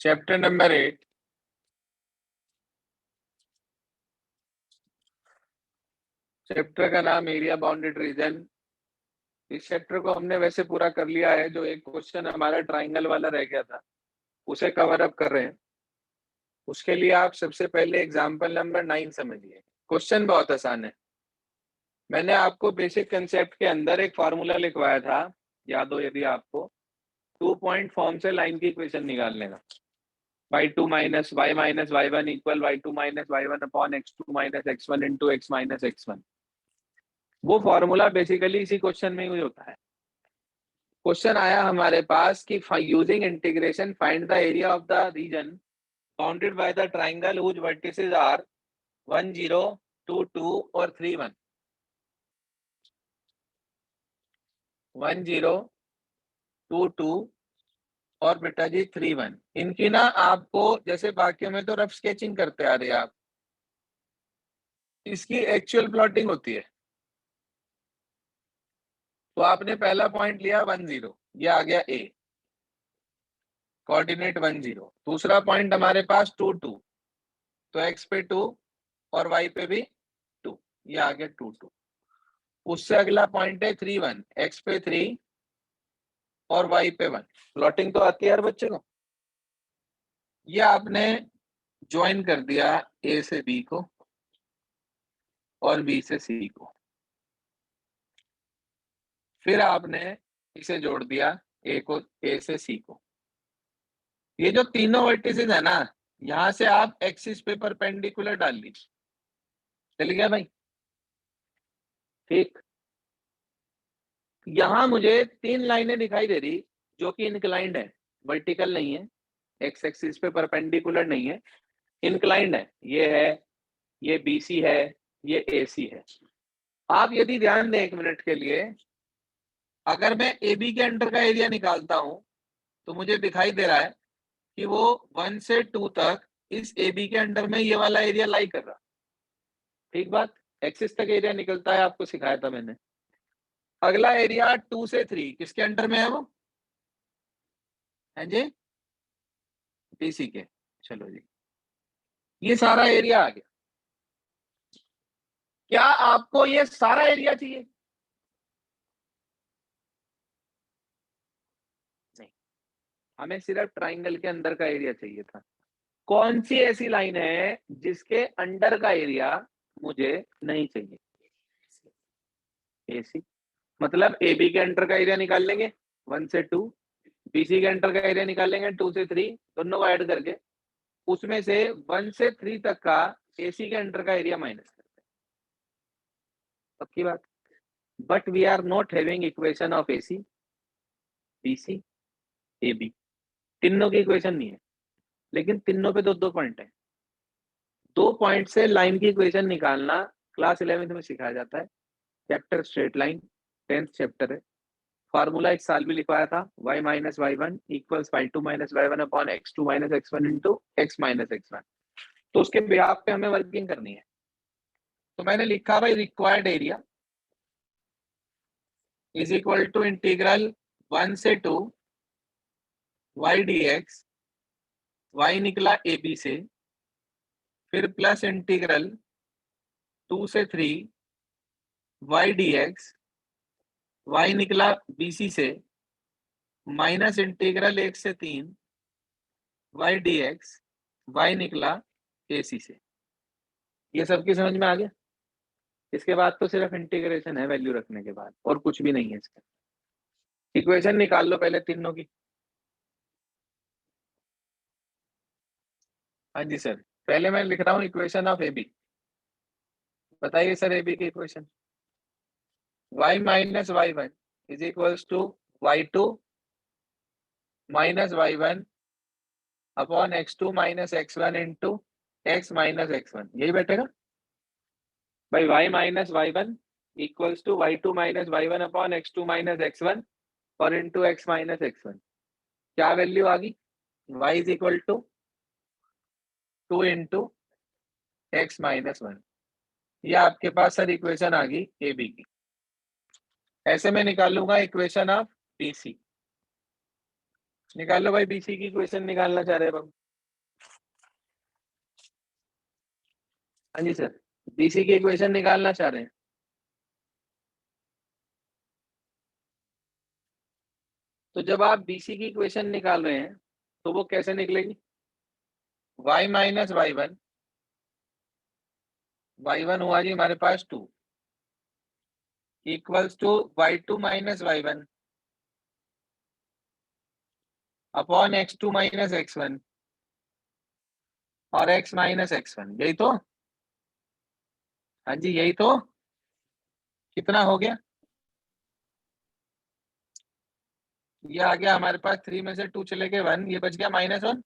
Chapter number 8 chapter का नाम area bounded reason. इस चैप्टर को हमने वैसे पूरा कर लिया है। जो एक क्वेश्चन हमारा ट्राइंगल वाला रह गया था उसे कवर अप कर रहे हैं। उसके लिए आप सबसे पहले एग्जांपल नंबर 9 समझिए। क्वेश्चन बहुत आसान है। मैंने आपको बेसिक कंसेप्ट के अंदर एक फॉर्मूला लिखवाया था, याद हो यदि आपको। 2 पॉइंट फॉर्म से लाइन की इक्वेशन निकालने का। y2 minus y minus y1 equal y2 minus y1 upon x2 minus x1 into x minus x1। वो फॉर्मूला बेसिकली इसी क्वेश्चन में यूज होता है। क्वेश्चन आया हमारे पास कि using integration find the area of the region bounded by the triangle whose vertices are 1 0 2 2 और 3 1। 1 0 2 2 और बेटा जी 3 1। इनकी ना आपको जैसे बाकियों में तो रफ स्केचिंग करते आ रहे हैं आप, इसकी एक्चुअल प्लॉटिंग होती है। तो आपने पहला पॉइंट लिया 1 0, ये आ गया ए, कोऑर्डिनेट 1 0। दूसरा पॉइंट हमारे पास 2 2, तो एक्स पे 2 और वाई पे भी 2, ये आ गया 2 2। उससे अगला पॉइंट है 3 1, एक्स पे 3 और वाई पे 1। प्लॉटिंग तो आती है यार बच्चे को। ये आपने ज्वाइन कर दिया ए से बी को और बी से सी को, फिर आपने इसे जोड़ दिया ए को, ए से सी को। ये जो तीनों वर्टिसेस है ना, यहां से आप एक्सिस पे परपेंडिकुलर डाल लीजिए। चल गया भाई, ठीक। यहां मुझे 3 लाइनें दिखाई दे रही जो कि इंक्लाइंड है, वर्टिकल नहीं है, एक्स एक्सिस पे परपेंडिकुलर नहीं है, इंक्लाइंड है। ये है, ये बीसी है, ये एसी है। आप यदि ध्यान दें 1 मिनट के लिए, अगर मैं ए बी के अंडर का एरिया निकालता हूं तो मुझे दिखाई दे रहा है कि वो 1 से 2 तक इस ए बी के अंडर में ये वाला एरिया लाई कर रहा। ठीक बात। एक्सिस तक एरिया निकलता है, आपको सिखाया था मैंने। अगला एरिया 2 से 3 किसके अंडर में है? वो है जी बीसी के। चलो जी, ये सारा एरिया आ गया। क्या आपको ये सारा एरिया चाहिए? नहीं, हमें सिर्फ ट्राइंगल के अंदर का एरिया चाहिए था। कौन सी ऐसी लाइन है जिसके अंडर का एरिया मुझे नहीं चाहिए? एसी। मतलब ए बी के अंडर का एरिया निकाल लेंगे 1 से 2, बीसी के अंडर का एरिया निकाल लेंगे 2 से 3, दोनों को ऐड करके उसमें से 1 से 3 तक का एसी के अंडर का एरिया माइनस करते हैं। पक्की बात। But we are not having equation of AC BC A B, तीनों की इक्वेशन नहीं है, लेकिन तीनों पे 2 2 पॉइंट है। 2 पॉइंट से लाइन की इक्वेशन निकालना क्लास 11th में सिखाया जाता है। Chapter straight line, 10th chapter है। फार्मूला इस साल भी लिखवाया था, y minus y one equals y two minus y one upon x two minus x one into x minus x one. तो उसके बिहाफ पे हमें वर्किंग करनी है। तो मैंने लिखा भाई required area is equal to integral 1 से 2 वाई डी एक्स, वाई निकला ए बी से, फिर प्लस इंटीग्रल 2 से 3 वाई डी एक्स, वाई निकला बी सी से, माइनस इंटीग्रल 1 से 3 वाई डी एक्स, वाई निकला ए सी से। ये सबकी समझ में आ गया? इसके बाद तो सिर्फ इंटीग्रेशन है वैल्यू रखने के बाद, और कुछ भी नहीं है इसका। इक्वेशन निकाल लो पहले तीनों की। हाँ जी सर, पहले मैं लिख रहा हूँ इक्वेशन ऑफ ए बी। बताइए सर ए बी की equation. y minus y one is equals to y two minus y one upon x two minus x one into x minus x one. यही बैठेगा भाई। y minus y one equals to y two minus y one upon x two minus x one और into x minus x one. क्या value आ गई? y is equal to 2 into x minus one. ये आपके पास sir equation आ गई ए B की। ऐसे मैं निकालूंगा इक्वेशन ऑफ बी सी। निकालो भाई, बीसी की इक्वेशन निकालना चाह रहे हैं हम। हाँ जी सर, बीसी की इक्वेशन निकालना चाह रहे हैं। तो जब आप बीसी की इक्वेशन निकाल रहे हैं तो वो कैसे निकलेगी? y माइनस y1 हुआ जी हमारे पास 2 equals to y2 minus y1 upon x2 minus x1 और x माइनस x1, यही तो। हाँ जी यही तो। कितना हो गया? ये आ गया हमारे पास 3 में से 2 चले गए 1, ये बच गया -1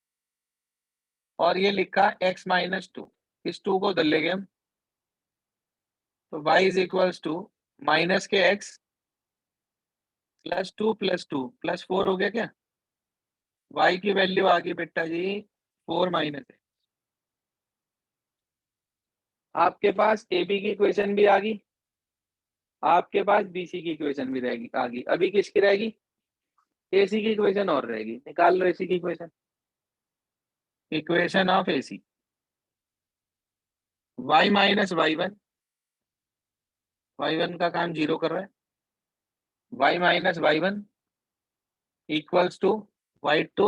और ये लिखा x-2। इस 2 को उधर ले गए हम, तो y is equals to minus के x +2 +2 +4 हो गया क्या? y की वैल्यू आ गई बेटा जी 4 माइनस है। आपके पास ए बी की इक्वेशन भी आ गई, आपके पास बीसी की इक्वेशन भी रहेगी आ गई। अभी किसकी रहेगी? एसी की इक्वेशन और रहेगी। निकाल लो एसी की equation. Equation of AC, y minus y1 का काम 0 कर रहा है, y minus y1 equals to y2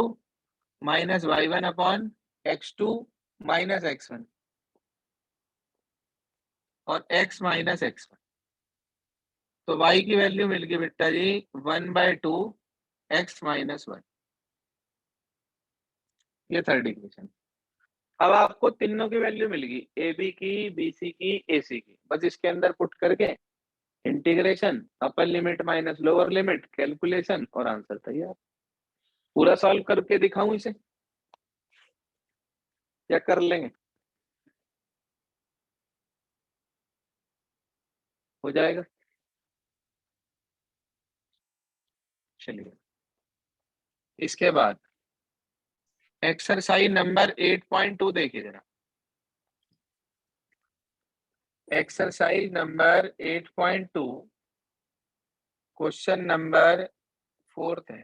minus y1 upon x2 minus x1 और x माइनस x1। तो y की वैल्यू मिल गई बेटा जी 1/2 x माइनस 1। ये थर्ड इक्वेशन। अब आपको तीनों की वैल्यू मिल गई, ए बी की, बी सी की, ए सी की। बस इसके अंदर पुट करके integration, upper limit minus lower limit, calculation और आंसर तैयार। पूरा सॉल्व करके दिखाऊं इसे या कर लेंगे? हो जाएगा। चलिए इसके बाद एक्सरसाइज नंबर 8.2 देखिए जरा। एक्सरसाइज नंबर 8.2 क्वेश्चन नंबर 4 है।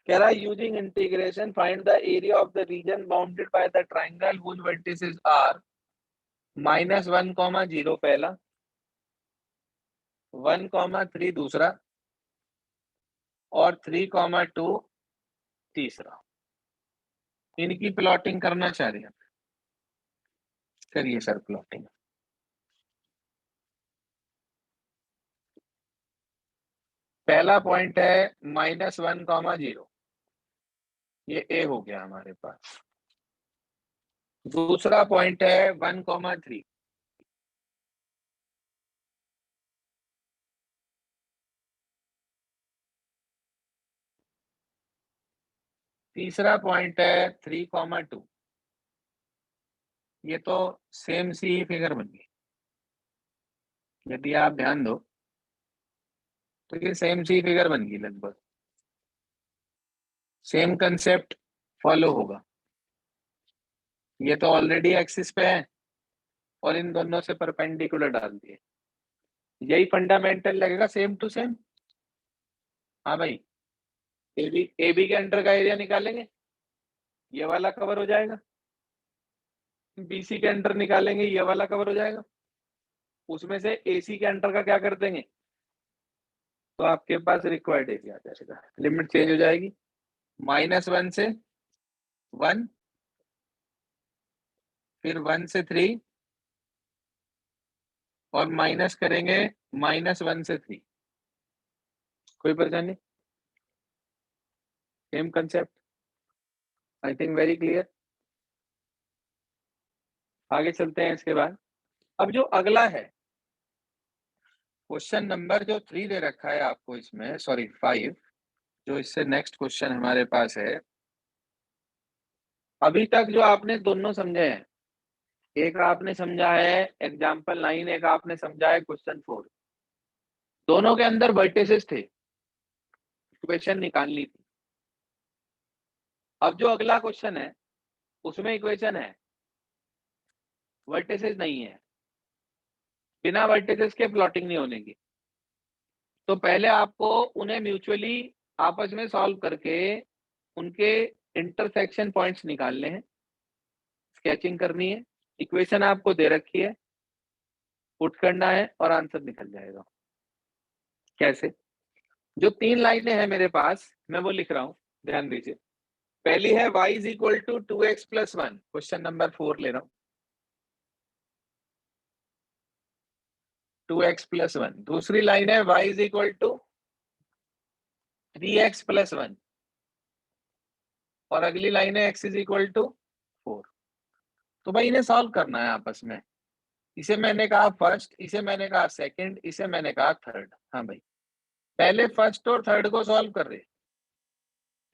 कह रहा है using integration find the area of the region bounded by the triangle which vertices are -1, 0 पहला, 1, 3 दूसरा और 3, 2 तीसरा। इनकी प्लॉटिंग करना चाह रही है। करिए सर प्लॉटिंग। पहला पॉइंट है -1, 0, ये ए हो गया हमारे पास। दूसरा पॉइंट है 1, 3। तीसरा पॉइंट है 3, 2। ये तो सेम सी फिगर बन गई, यदि आप ध्यान दो तो ये सेम सी फिगर बन गई, लगभग सेम कंसेप्ट फॉलो होगा। ये तो ऑलरेडी एक्सिस पे है और इन दोनों से परपेंडिकुलर डाल दिए, यही फंडामेंटल लगेगा सेम टू सेम। हाँ भाई, ए बी के अंडर का एरिया निकालेंगे, ये वाला कवर हो जाएगा। बीसी के अंडर निकालेंगे, ये वाला कवर हो जाएगा। उसमें से एसी के अंडर का क्या कर देंगे, तो आपके पास रिक्वायर्ड एरिया आ जाएगा। लिमिट चेंज हो जाएगी, -1 से 1, फिर 1 से 3 और माइनस करेंगे -1 से 3। कोई परेशानी? Same concept, I think very clear. आगे चलते हैं इसके बाद। अब जो अगला है क्वेश्चन नंबर जो 3 दे रखा है आपको इसमें, सॉरी 5, जो इससे नेक्स्ट क्वेश्चन हमारे पास है। अभी तक जो आपने दोनों समझे हैं, एक आपने समझा है एग्जाम्पल 9, एक आपने समझा है क्वेश्चन 4। दोनों के अंदर वर्टिसेस थे, इक्वेशन निकालनी थी। अब जो अगला क्वेश्चन है उसमें इक्वेशन है, वर्टिसेस नहीं है। बिना वर्टिसेस के प्लॉटिंग नहीं होने की। तो पहले आपको उन्हें म्यूचुअली आपस में सॉल्व करके उनके इंटरसेक्शन पॉइंट्स निकालने हैं, स्केचिंग करनी है, इक्वेशन आपको दे रखी है, पुट करना है और आंसर निकल जाएगा। कैसे? जो 3 लाइनें हैं मेरे पास, मैं वो लिख रहा हूं, ध्यान दीजिए। पहली है y is equal to 2x plus 1, question number 4 ले रहा हूं, 2x प्लस 1। दूसरी लाइन है y is equal to 3x plus 1 और अगली लाइन है x इज इक्वल टू 4। तो भाई इन्हें सॉल्व करना है आपस में। इसे मैंने कहा फर्स्ट, इसे मैंने कहा सेकंड, इसे मैंने कहा थर्ड। हाँ भाई, पहले फर्स्ट और थर्ड को सॉल्व कर रहे।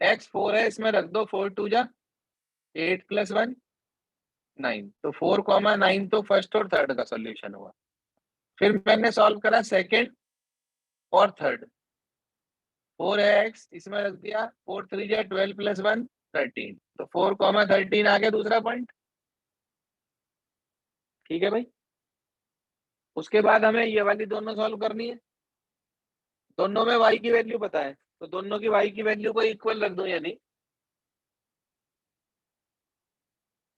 x 4 है, इसमें रख दो 4 2 जा 8 प्लस 1 9। तो 4,9 तो फर्स्ट और थर्ड का सॉल्यूशन हुआ। फिर मैंने सॉल्व करा सेकंड और थर्ड। 4 है x, इसमें रख दिया 4 3 जा 12 प्लस 1 13। तो 4,13 आ गया दूसरा पॉइंट। ठीक है भाई। उसके बाद हमें ये वाली दोनों सॉल्व करनी है। दोनों में y की वैल्यू पता है, तो दोनों की y की वैल्यू को इक्वल रख दो, यानी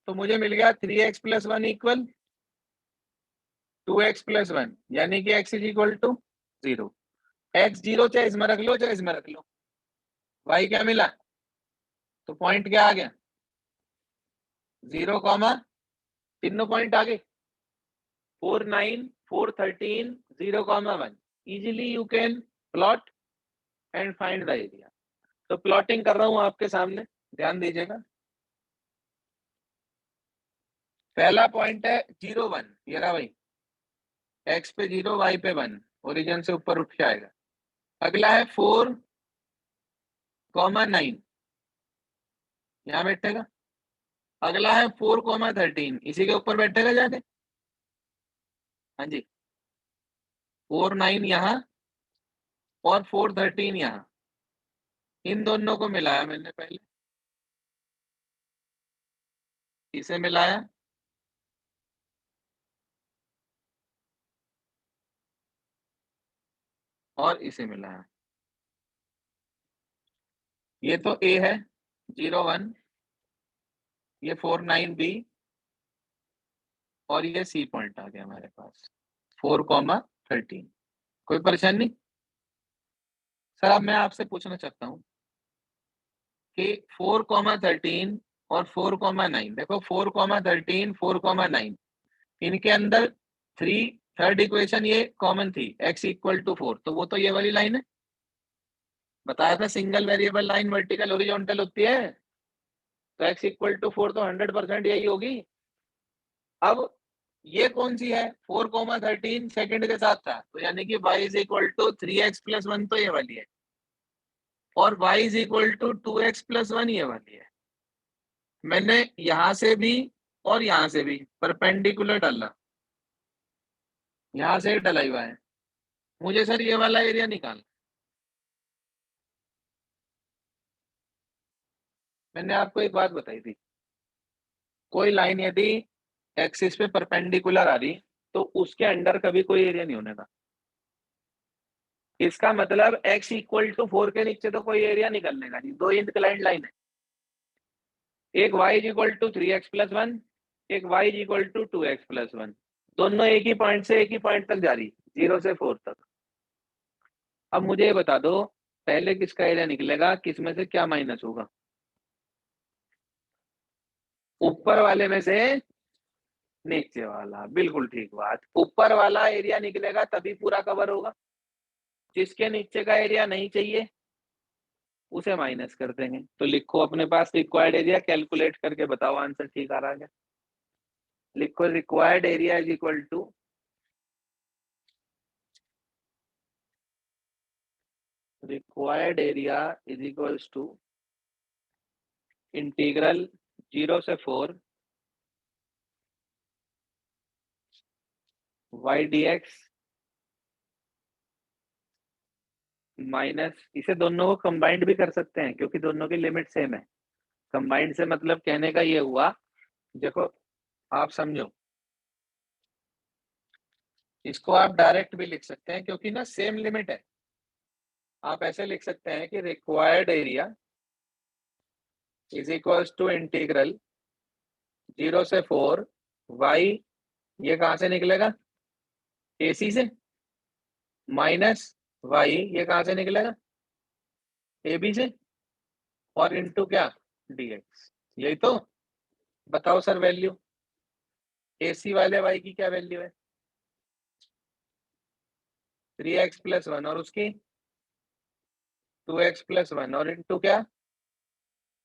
तो मुझे मिल गया 3x plus 1 equal 2x plus 1, यानी कि x is equal to 0। x 0 चाहे इसमें रख लो चाहे इसमें रख लो, y क्या मिला? तो पॉइंट क्या आ गया? 0 कॉमा, तीनों पॉइंट आ गए, 4 9 4 13 0 comma 1। Easily you can plot and find the area. तो प्लॉटिंग कर रहा हूं आपके सामने, ध्यान दीजिएगा। पहला पॉइंट है 0 1, ये रहा भाई, x पे 0 y पे 1, ओरिजिन से ऊपर उठ के आएगा। अगला है 4 कॉमा 9, यहाँ बैठेगा। अगला है 4 कॉमा 13, इसी के ऊपर बैठेगा जाके। हाँ जी, 4 9 यहाँ और 4 13 यहाँ, इन दोनों को मिलाया मैंने पहले, इसे मिलाया और इसे मिलाया। ये तो A है 0 1, ये 4 9 B और ये C पॉइंट आ गया हमारे पास 4 कॉमा 13। कोई परेशानी? सर अब मैं आपसे पूछना चाहता हूँ कि 4 कॉमा 13 और 4 कॉमा 9, देखो 4 कॉमा 13 4 कॉमा 9, इनके अंदर 3 थर्ड इक्वेशन ये कॉमन थी, x इक्वल टू 4, तो वो तो ये वाली लाइन है। बताया था single variable line vertical horizontal होती है, तो x इक्वल टू 4 तो 100% यही होगी। अब ये कौन सी है? 4 कॉमा 13 सेकंड के साथ था, तो यानी कि y is equal to 3x plus 1, तो ये वाली है, और y is equal to 2x plus 1, ये वाली है। मैंने यहां से भी और यहां से भी परपेंडिकुलर डाला, यहां से डला हुआ है। मुझे सर ये वाला एरिया निकालना। मैंने आपको एक बात बताई थी, कोई लाइन यदि एक्सिस पे परपेंडिकुलर आ रही तो उसके अंडर कभी कोई एरिया नहीं होने का। इसका मतलब x इक्वल टू 4 के नीचे तो कोई एरिया निकलने का नहीं। दो इंक्लाइंड लाइन है, एक y equal to 3x plus 1, एक y equal to 2x plus 1। दोनों एक ही पॉइंट से एक ही पॉइंट तक जा रही, 0 से 4 तक। अब मुझे ये बता दो, पहले किसका एरिया निकलेगा, किसमें से क्या माइनस होगा? ऊपर वाले में से नीचे वाला, बिल्कुल ठीक बात। ऊपर वाला एरिया निकलेगा तभी पूरा कवर होगा। जिसके नीचे का एरिया नहीं चाहिए उसे माइनस कर देंगे। तो लिखो अपने पास रिक्वायर्ड एरिया, कैलकुलेट करके बताओ आंसर ठीक आ रहा है। लिखो required area is equal to integral 0 से 4 y dx माइनस, इसे दोनों को कंबाइंड भी कर सकते हैं क्योंकि दोनों की लिमिट सेम है। कंबाइंड से मतलब कहने का ये हुआ, देखो आप समझो, इसको आप डायरेक्ट भी लिख सकते हैं क्योंकि ना सेम लिमिट है। आप ऐसे लिख सकते हैं कि required area is equals to integral 0 से 4 y, ये कहां से निकलेगा, AC से, माइनस y, ये कहां से निकलेगा, AB से, और इनटू क्या, dx। यही तो, बताओ सर वैल्यू AC वाले y की क्या वैल्यू है, 3x प्लस 1, और उसकी 2x प्लस 1, और इनटू क्या,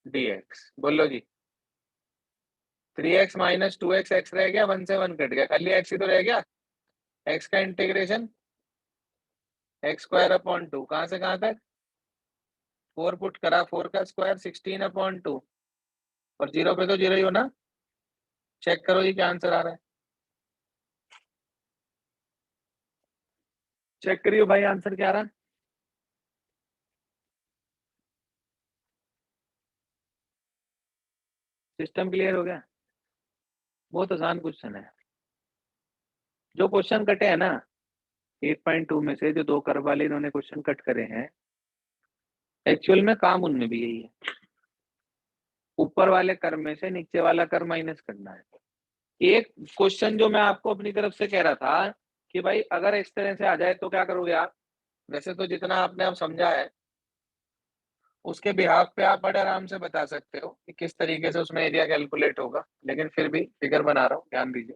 dx। बोलो जी, 3x माइनस 2x, x रह गया, 1 से 1 कट गया, खाली x ही तो रह गया, x का इंटीग्रेशन एक्स स्क्वायर अपॉन 2, कहां से कहां तक, 4 पुट करा, 4 का स्क्वायर 16 अपॉन 2, और 0 पे तो 0 ही हो ना, चेक करो ये क्या आंसर आ रहा है, चेक करियो भाई आंसर क्या आ रहा है। सिस्टम क्लियर हो गया, बहुत आसान क्वेश्चन है। जो क्वेश्चन कटे हैं ना 8.2 में से, जो 2 कर्व वाले इन्होंने क्वेश्चन कट करे हैं, एक्चुअल में काम उनमें भी यही है, ऊपर वाले कर्व में से नीचे वाला कर्व माइनस करना है। एक क्वेश्चन जो मैं आपको अपनी तरफ से कह रहा था कि भाई अगर इस तरह से आ जाए तो क्या करोगे आप, वैसे तो जितना आपने अब समझा है उसके बिहाफ पे आप बड़े आराम से बता सकते हो कि किस तरीके से उसमें एरिया कैलकुलेट होगा, लेकिन फिर भी फिगर बना रहा हूँ, ध्यान दीजिए।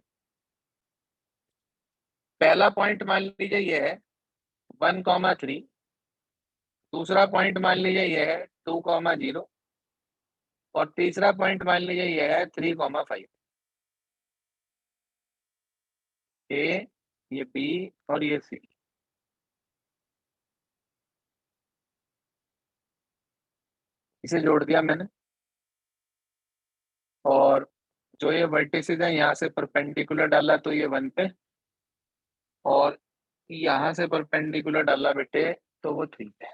पहला पॉइंट मान लीजिए ये है 1,3, दूसरा पॉइंट मान लीजिए ये है 2,0, और तीसरा पॉइंट मान लीजिए ये है 3,5। ए, ये बी, और ये सी। इसे जोड़ दिया मैंने, और जो ये वर्टिसेस है यहाँ से परपेंडिकुलर डाला तो ये 1 पे, और यहाँ से परपेंडिकुलर डाला बेटे तो वो 3 पे।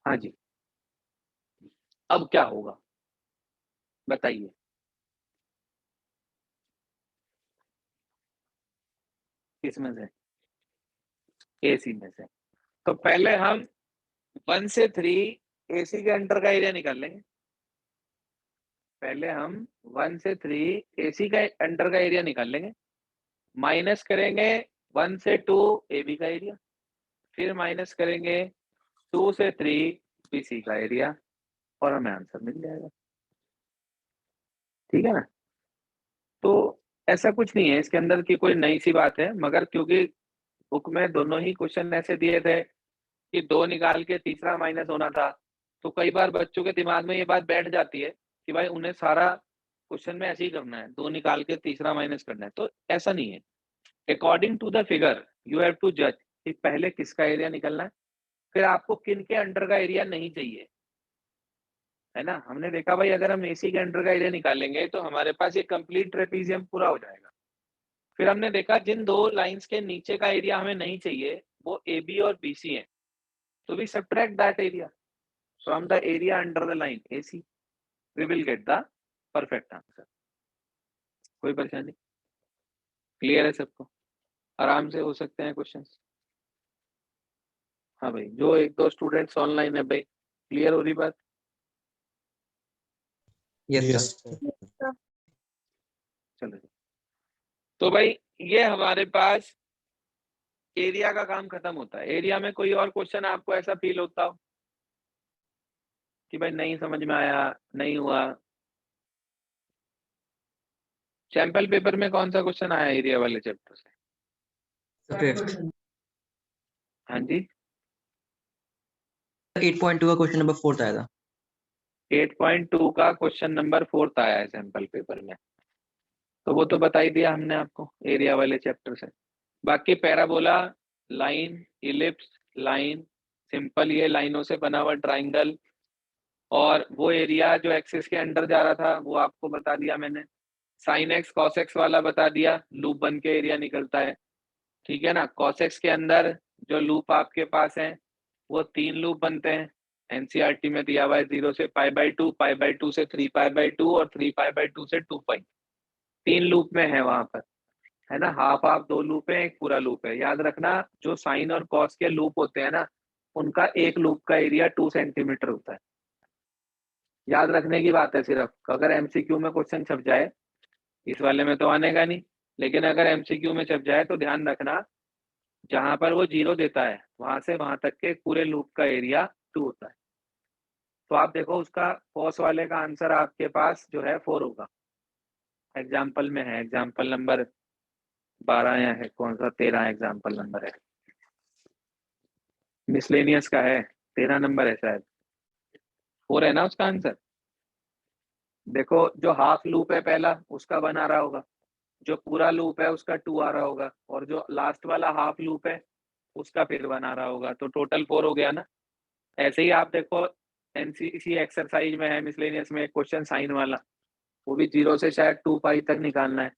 हाँ जी, अब क्या होगा बताइए, किसमें से, AC में से। तो पहले हम 1 से 3 AC के अंडर का एरिया निकाल लेंगे, पहले हम 1 से 3 AC का अंडर का एरिया निकाल लेंगे, माइनस करेंगे 1 से 2 AB का एरिया, फिर माइनस करेंगे 2 से 3 BC का एरिया, और हमें आंसर मिल जाएगा। ठीक है ना, तो ऐसा कुछ नहीं है इसके अंदर की कोई नई सी बात है, मगर क्योंकि बुक में दोनों ही क्वेश्चन ऐसे दिए थे कि 2 निकाल के तीसरा माइनस होना था, तो कई बार बच्चों के दिमाग में ये बात बैठ जाती है कि भाई उन्हें सारा क्वेश्चन में ऐसे ही करना है, 2 निकाल के तीसरा माइनस करना है, तो ऐसा नहीं है। According to the figure you have to जज कि पहले किसका एरिया निकलना है, फिर आपको किन के अंडर का एरिया नहीं चाहिए, है ना। हमने देखा भाई अगर हम AC के अंडर का एरिया निकालेंगे तो हमारे पास ये कंप्लीट ट्रेपीजियम पूरा हो जाएगा। फिर हमने देखा जिन 2 लाइंस के नीचे का एरिया हमें नहीं चाहिए वो AB और BC है, तो we subtract that area from the area under the line AC, we will get the perfect answer. कोई परेशानी, क्लियर है सबको, आराम से हो सकते हैं क्वेश्चंस। हाँ भाई, जो 1-2 स्टूडेंट्स ऑनलाइन है भाई, क्लियर हो रही बात। यस चलो, तो भाई ये हमारे पास एरिया का काम खत्म होता है। एरिया में कोई और क्वेश्चन आपको ऐसा फील होता हो कि भाई नहीं समझ में आया, नहीं हुआ। सैंपल पेपर में कौन सा क्वेश्चन आया एरिया वाले चैप्टर से, हाँ जी 8.2 का क्वेश्चन नंबर 4 आया था। 8.2 का क्वेश्चन नंबर 4 आया है सैंपल पेपर में, तो वो तो बता ही दिया हमने आपको एरिया वाले चैप्टर से। बाकी parabola, line, ellipse, line, simple ये लाइनों से बना हुआ ट्राइंगल, और वो एरिया जो एक्सिस के अंडर जा रहा था वो आपको बता दिया मैंने। साइन एक्स कॉस एक्स वाला बता दिया, लूप बन के एरिया निकलता है। ठीक है ना, कॉस एक्स के अंदर जो लूप आपके पास है वो 3 लूप बनते हैं, एनसीईआरटी में दिया हुआ है 0 से π/2, π/2 से 3π/2, और 3π/2 से 2π। 3 लूप में है वहां पर, है ना। हाफ हाफ 2 लूप है, एक पूरा लूप है। याद रखना जो साइन और कॉस के लूप होते हैं ना, उनका एक लूप का एरिया 2 सेंटीमीटर होता है। याद रखने की बात है सिर्फ, अगर एमसीक्यू में क्वेश्चन छप जाए, इस वाले में तो आनेगा नहीं, लेकिन अगर एमसीक्यू में छप जाए तो ध्यान रखना, जहां पर वो 0 देता है वहां से वहां तक के पूरे लूप का एरिया 2 होता है। तो आप देखो उसका कॉस वाले का आंसर आपके पास जो है 4 होगा। एग्जाम्पल में है, एग्जाम्पल नंबर 12 या है कौन सा, 13 एग्जाम्पल नंबर है, मिसलेनियस का है, 13 नंबर है शायद, 4 है ना उसका आंसर। देखो जो हाफ लूप है पहला उसका 1 आ रहा होगा, जो पूरा लूप है उसका 2 आ रहा होगा, और जो लास्ट वाला हाफ लूप है उसका फिर 1 आ रहा होगा, तो टोटल 4 हो गया ना। ऐसे ही आप देखो एनसीसी एक्सरसाइज में है मिसलेनियस में एक क्वेश्चन साइन वाला, वो भी 0 से शायद 2 पाई तक निकालना है,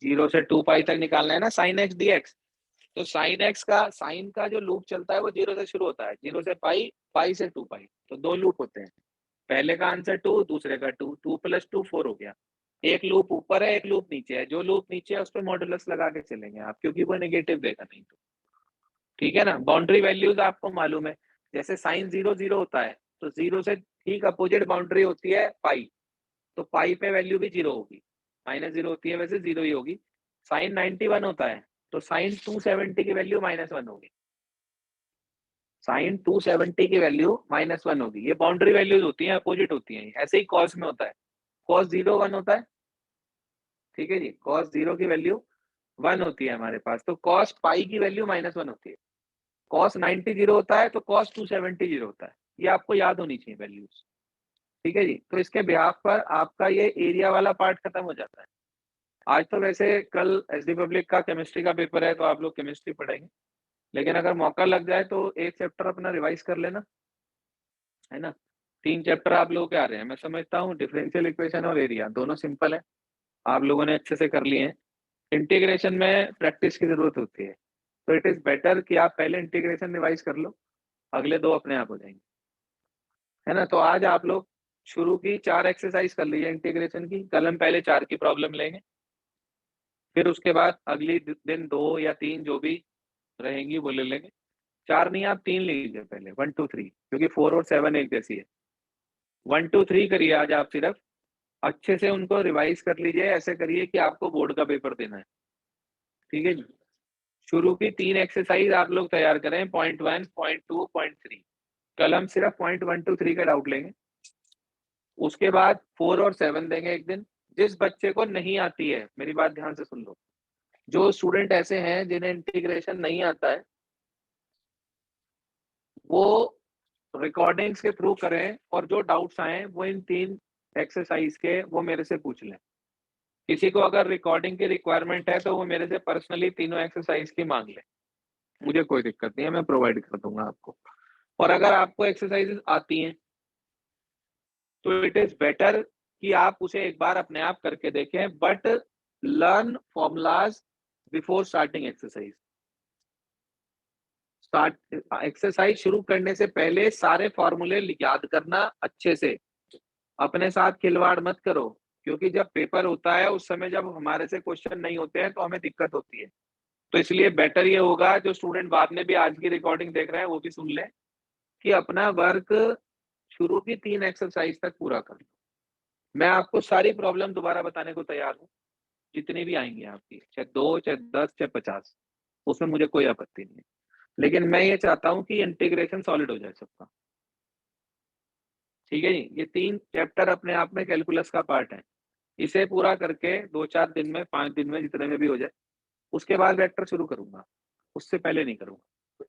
0 से 2 पाई तक निकालना है ना साइन एक्स डी एक्स। तो साइन का जो लूप चलता है वो 0 से शुरू होता है, 0 से पाई, पाई से 2 पाई, तो 2 लूप होते हैं। पहले का आंसर 2, दूसरे का 2, 2 + 2 4 हो गया। एक लूप ऊपर है, एक लूप नीचे है, जो लूप नीचे है उस पर मॉडुलस लगा के चलेंगे आप, क्योंकि वो नेगेटिव देगा नहीं तो। ठीक है ना, बाउंड्री वैल्यूज आपको मालूम है, जैसे साइन 0 0 होता है तो 0 से ठीक अपोजिट बाउंड्री होती है पाई, तो पाई पे वैल्यू भी 0 होगी, -0 होती है वैसे 0 ही होगी। साइन 91 होता है तो साइन 270 की वैल्यू -1 होगी, साइन 270 की वैल्यू -1 होगी। ये बाउंड्री वैल्यूज होती हैं, अपोजिट होती हैं। ऐसे ही कॉस में होता है, कॉस 0 1 होता है, ठीक है जी, कॉस 0 की वैल्यू 1 होती है हमारे पास, तो कॉस पाई की वैल्यू -1 होती है। कॉस 90 0 होता है तो कॉस 270 0 होता है, ये आपको याद होनी चाहिए वैल्यूज। ठीक है जी, तो इसके बिहाफ पर आपका ये एरिया वाला पार्ट खत्म हो जाता है। आज तो वैसे कल एसडी पब्लिक का केमिस्ट्री का पेपर है तो आप लोग केमिस्ट्री पढ़ेंगे, लेकिन अगर मौका लग जाए तो एक चैप्टर अपना रिवाइज कर लेना, है ना। 3 चैप्टर आप लोगों के आ रहे हैं, मैं समझता हूँ डिफरेंशियल इक्वेशन और एरिया दोनों सिंपल है, आप लोगों ने अच्छे से कर लिए हैं। इंटीग्रेशन में प्रैक्टिस की जरूरत होती है, तो इट इज बेटर कि आप पहले इंटीग्रेशन रिवाइज कर लो, अगले 2 अपने आप हो जाएंगे, है ना। तो आज आप लोग शुरू की 4 एक्सरसाइज कर लीजिए इंटीग्रेशन की, कल हम पहले 4 की प्रॉब्लम लेंगे, फिर उसके बाद अगली दिन 2 या 3 जो भी रहेंगी वो ले लेंगे। 4 नहीं, आप 3 लीजिए पहले, 1 2 3, क्योंकि 4 और 7 एक जैसी है। 1 2 3 करिए आज आप, सिर्फ अच्छे से उनको रिवाइज कर लीजिए, ऐसे करिए कि आपको बोर्ड का पेपर देना है। ठीक है जी, शुरू की 3 एक्सरसाइज आप लोग तैयार करें, पॉइंट 1, पॉइंट 2, पॉइंट 3। कल हम सिर्फ पॉइंट 1 2 3 का डाउट लेंगे, उसके बाद 4 और 7 देंगे एक दिन। जिस बच्चे को नहीं आती है, मेरी बात ध्यान से सुन लो, जो स्टूडेंट ऐसे हैं जिन्हें इंटीग्रेशन नहीं आता है, वो रिकॉर्डिंग्स के थ्रू करें, और जो डाउट्स आए वो इन 3 एक्सरसाइज के वो मेरे से पूछ लें। किसी को अगर रिकॉर्डिंग की रिक्वायरमेंट है तो वो मेरे से पर्सनली तीनों एक्सरसाइज की मांग ले, मुझे कोई दिक्कत नहीं है, मैं प्रोवाइड कर दूंगा आपको। और अगर आपको एक्सरसाइजेस आती हैं तो इट इज बेटर कि आप उसे एक बार अपने आप करके देखें, but learn formulas before starting exercise. Start exercise शुरू करने से पहले सारे फॉर्मूले याद करना अच्छे से, अपने साथ खिलवाड़ मत करो, क्योंकि जब पेपर होता है उस समय जब हमारे से क्वेश्चन नहीं होते हैं तो हमें दिक्कत होती है। तो इसलिए बेटर ये होगा, जो स्टूडेंट बाद में भी आज की रिकॉर्डिंग देख रहे हैं वो भी सुन लें, कि अपना वर्क शुरू की 3 एक्सरसाइज तक पूरा कर लो। मैं आपको सारी प्रॉब्लम दोबारा बताने को तैयार हूँ, जितनी भी आएंगी आपकी, चाहे 2 चाहे 10 चाहे 50, उसमें मुझे कोई आपत्ति नहीं है, लेकिन मैं ये चाहता हूँ कि इंटीग्रेशन सॉलिड हो जाए सबका। ठीक है जी, ये 3 चैप्टर अपने आप में कैलकुलस का पार्ट है, इसे पूरा करके 2-4 दिन में, 5 दिन में, जितने में भी हो जाए, उसके बाद वेक्टर शुरू करूंगा, उससे पहले नहीं करूंगा।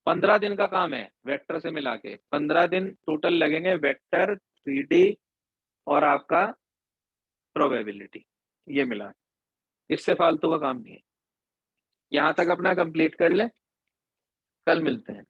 15 दिन का काम है वेक्टर से मिला के, 15 दिन टोटल लगेंगे वेक्टर, 3D और आपका प्रोबेबिलिटी, ये मिला, इससे फालतू का काम नहीं है। यहाँ तक अपना कंप्लीट कर ले, कल मिलते हैं।